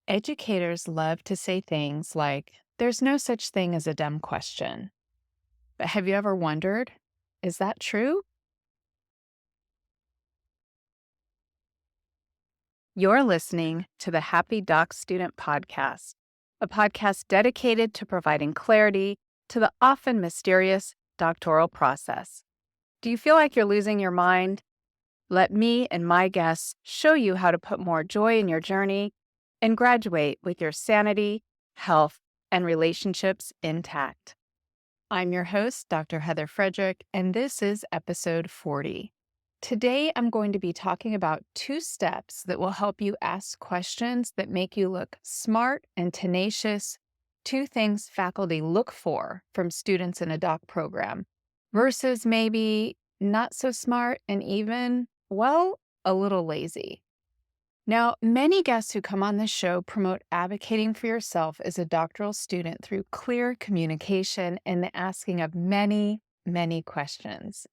Educators love to say things like, there's no such thing as a dumb question. But have you ever wondered, is that true? You're listening to the Happy Doc Student Podcast, a podcast dedicated to providing clarity to the often mysterious doctoral process. Do you feel like you're losing your mind? Let me and my guests show you how to put more joy in your journey and graduate with your sanity, health, and relationships intact. I'm your host, Dr. Heather Frederick, and this is episode 40. Today, I'm going to be talking about 2 steps that will help you ask questions that make you look smart and tenacious, 2 things faculty look for from students in a doc program, versus maybe not so smart and even, well, a little lazy. Now, many guests who come on this show promote advocating for yourself as a doctoral student through clear communication and the asking of many, many questions.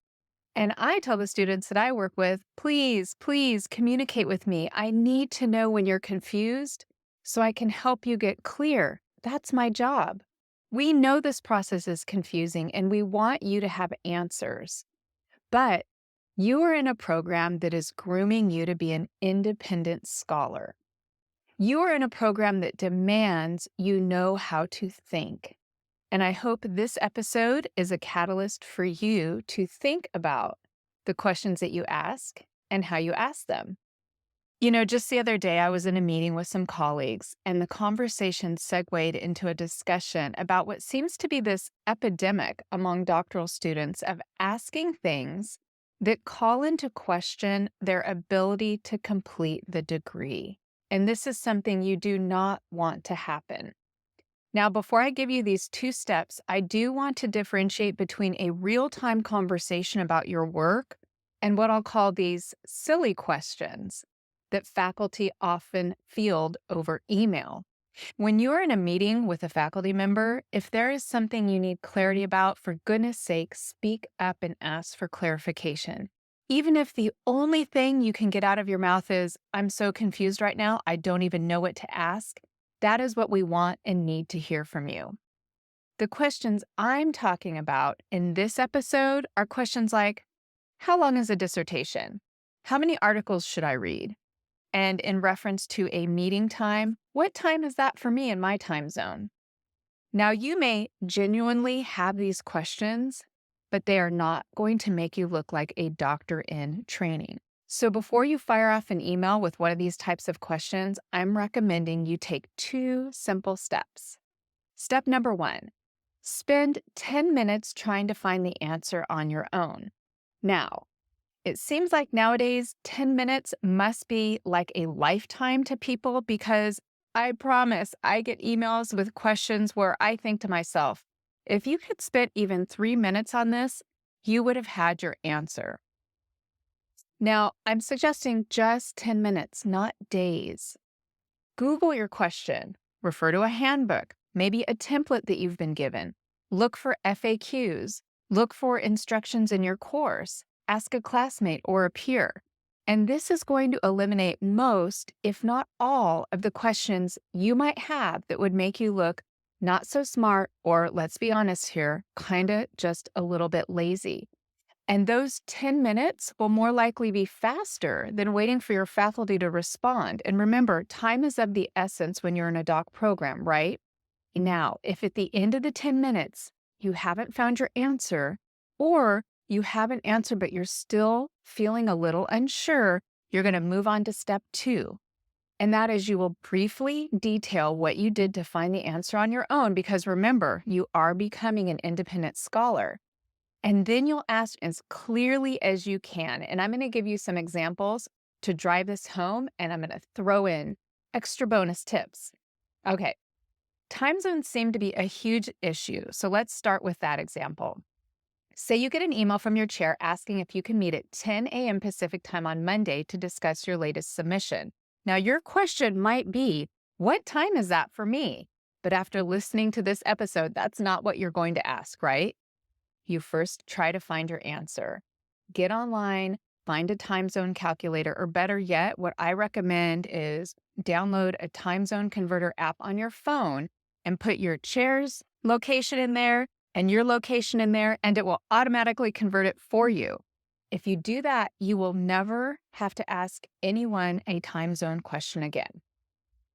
And I tell the students that I work with, please, please communicate with me. I need to know when you're confused so I can help you get clear. That's my job. We know this process is confusing and we want you to have answers. But you are in a program that is grooming you to be an independent scholar. You are in a program that demands you know how to think. And I hope this episode is a catalyst for you to think about the questions that you ask and how you ask them. Just the other day, I was in a meeting with some colleagues, and the conversation segued into a discussion about what seems to be this epidemic among doctoral students of asking things that call into question their ability to complete the degree. And this is something you do not want to happen. Now, before I give you these 2 steps, I do want to differentiate between a real-time conversation about your work and what I'll call these silly questions that faculty often field over email. When you're in a meeting with a faculty member, if there is something you need clarity about, for goodness sake, speak up and ask for clarification. Even if the only thing you can get out of your mouth is, I'm so confused right now, I don't even know what to ask, that is what we want and need to hear from you. The questions I'm talking about in this episode are questions like, how long is a dissertation? How many articles should I read? And in reference to a meeting time, what time is that for me in my time zone? Now, you may genuinely have these questions, but they are not going to make you look like a doctor in training. So before you fire off an email with one of these types of questions, I'm recommending you take 2 simple steps. Step number 1, spend 10 minutes trying to find the answer on your own. Now, it seems like nowadays 10 minutes must be like a lifetime to people because I promise I get emails with questions where I think to myself, if you had spent even 3 minutes on this, you would have had your answer. Now, I'm suggesting just 10 minutes, not days. Google your question, refer to a handbook, maybe a template that you've been given. Look for FAQs, look for instructions in your course. Ask a classmate or a peer. And this is going to eliminate most, if not all, of the questions you might have that would make you look not so smart or, let's be honest here, kind of just a little bit lazy. And those 10 minutes will more likely be faster than waiting for your faculty to respond. And remember, time is of the essence when you're in a doc program, right? Now, if at the end of the 10 minutes you haven't found your answer, or you have an answer, but you're still feeling a little unsure, you're going to move on to step 2. And that is you will briefly detail what you did to find the answer on your own, because remember, you are becoming an independent scholar. And then you'll ask as clearly as you can. And I'm going to give you some examples to drive this home, and I'm going to throw in extra bonus tips. Okay, time zones seem to be a huge issue. So let's start with that example. Say you get an email from your chair asking if you can meet at 10 a.m. Pacific time on Monday to discuss your latest submission. Now, your question might be, what time is that for me? But after listening to this episode, that's not what you're going to ask, right? You first try to find your answer. Get online, find a time zone calculator, or better yet, what I recommend is download a time zone converter app on your phone and put your chair's location in there and your location in there, and it will automatically convert it for you. If you do that, you will never have to ask anyone a time zone question again.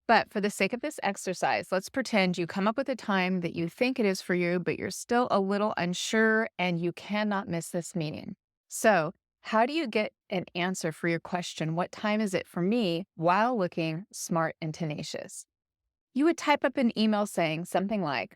But for the sake of this exercise, let's pretend you come up with a time that you think it is for you, but you're still a little unsure and you cannot miss this meeting. So, how do you get an answer for your question, what time is it for me, while looking smart and tenacious? You would type up an email saying something like,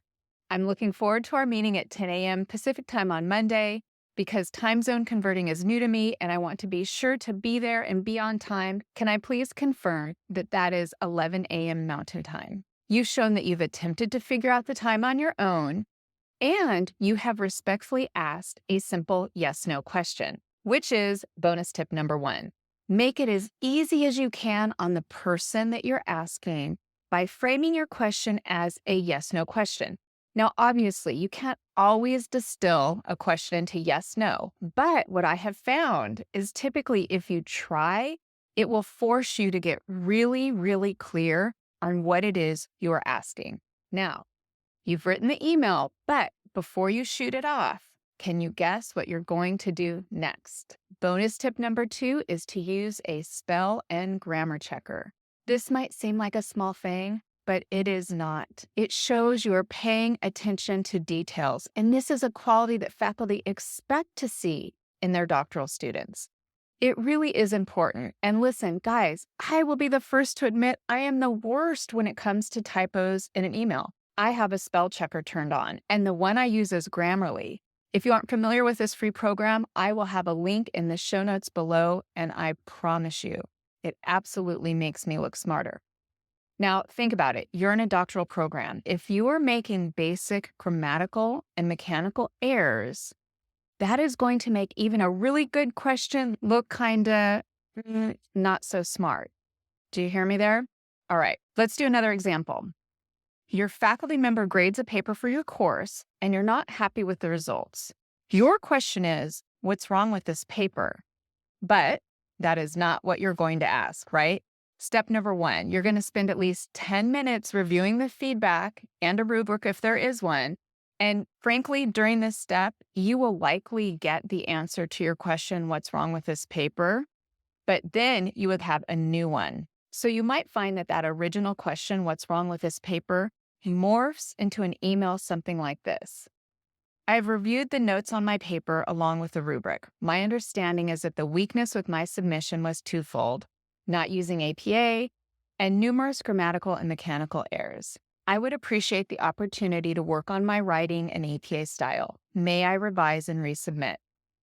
I'm looking forward to our meeting at 10 a.m. Pacific time on Monday. Because time zone converting is new to me and I want to be sure to be there and be on time, can I please confirm that that is 11 a.m. Mountain Time? You've shown that you've attempted to figure out the time on your own, and you have respectfully asked a simple yes/no question, which is bonus tip number 1. Make it as easy as you can on the person that you're asking by framing your question as a yes/no question. Now, obviously, you can't always distill a question into yes/no, but what I have found is typically if you try, it will force you to get really, really clear on what it is you are asking. Now, you've written the email, but before you shoot it off, can you guess what you're going to do next? Bonus tip number 2 is to use a spell and grammar checker. This might seem like a small thing, but it is not. It shows you are paying attention to details, and this is a quality that faculty expect to see in their doctoral students. It really is important. And listen, guys, I will be the first to admit I am the worst when it comes to typos in an email. I have a spell checker turned on, and the one I use is Grammarly. If you aren't familiar with this free program, I will have a link in the show notes below, and I promise you, it absolutely makes me look smarter. Now, think about it. You're in a doctoral program. If you are making basic grammatical and mechanical errors, that is going to make even a really good question look kind of not so smart. Do you hear me there? All right, let's do another example. Your faculty member grades a paper for your course, and you're not happy with the results. Your question is, what's wrong with this paper? But that is not what you're going to ask, right? Step number 1, you're going to spend at least 10 minutes reviewing the feedback and a rubric if there is one. And frankly, during this step, you will likely get the answer to your question, what's wrong with this paper? But then you would have a new one. So you might find that that original question, what's wrong with this paper, morphs into an email something like this. I've reviewed the notes on my paper along with the rubric. My understanding is that the weakness with my submission was twofold: not using APA, and numerous grammatical and mechanical errors. I would appreciate the opportunity to work on my writing and APA style. May I revise and resubmit?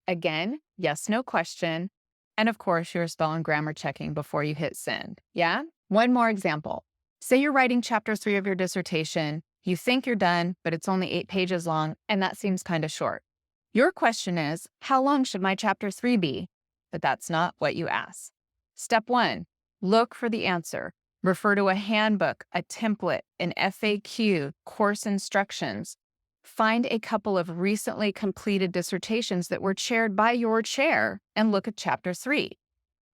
Again, yes/no question. And of course, your spell and grammar checking before you hit send. Yeah? One more example. Say you're writing chapter 3 of your dissertation. You think you're done, but it's only 8 pages long, and that seems kind of short. Your question is, how long should my chapter 3 be? But that's not what you ask. Step 1, look for the answer. Refer to a handbook, a template, an FAQ, course instructions. Find a couple of recently completed dissertations that were chaired by your chair and look at chapter 3.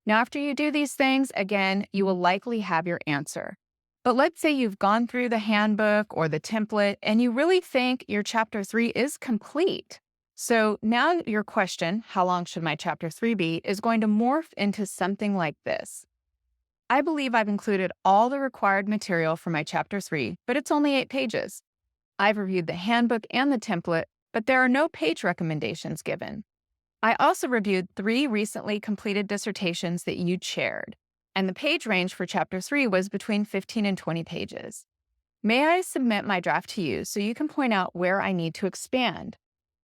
Now, after you do these things, again, you will likely have your answer. But let's say you've gone through the handbook or the template and you really think your chapter 3 is complete. So now your question, how long should my chapter 3 be, is going to morph into something like this. I believe I've included all the required material for my chapter 3, but it's only 8 pages. I've reviewed the handbook and the template, but there are no page recommendations given. I also reviewed 3 recently completed dissertations that you chaired, and the page range for chapter 3 was between 15 and 20 pages. May I submit my draft to you so you can point out where I need to expand?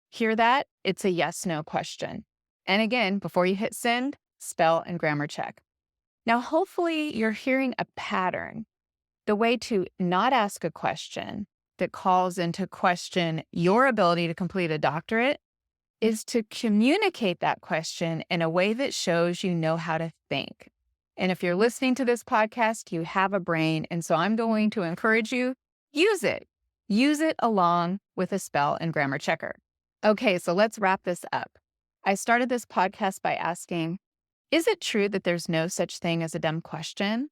Hear that? It's a yes/no question. And again, before you hit send, spell and grammar check. Now, hopefully you're hearing a pattern. The way to not ask a question that calls into question your ability to complete a doctorate is to communicate that question in a way that shows you know how to think. And if you're listening to this podcast, you have a brain. And so I'm going to encourage you, use it. Use it along with a spell and grammar checker. Okay, so let's wrap this up. I started this podcast by asking, Is it true that there's no such thing as a dumb question?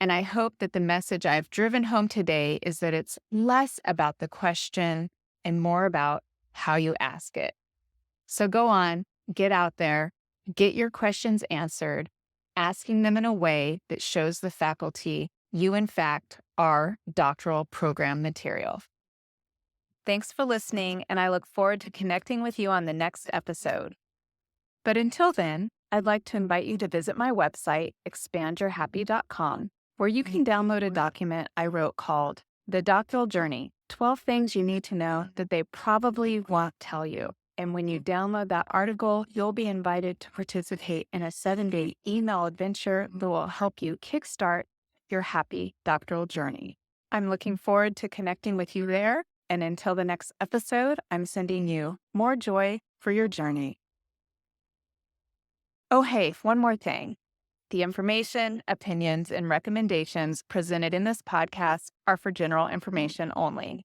And I hope that the message I've driven home today is that it's less about the question and more about how you ask it. So go on, get out there, get your questions answered, asking them in a way that shows the faculty you, in fact, are doctoral program material. Thanks for listening, and I look forward to connecting with you on the next episode. But until then, I'd like to invite you to visit my website, expandyourhappy.com, where you can download a document I wrote called The Doctoral Journey, 12 Things You Need to Know That They Probably Won't Tell You. And when you download that article, you'll be invited to participate in a 7-day email adventure that will help you kickstart your happy doctoral journey. I'm looking forward to connecting with you there. And until the next episode, I'm sending you more joy for your journey. Oh, hey, one more thing. The information, opinions, and recommendations presented in this podcast are for general information only.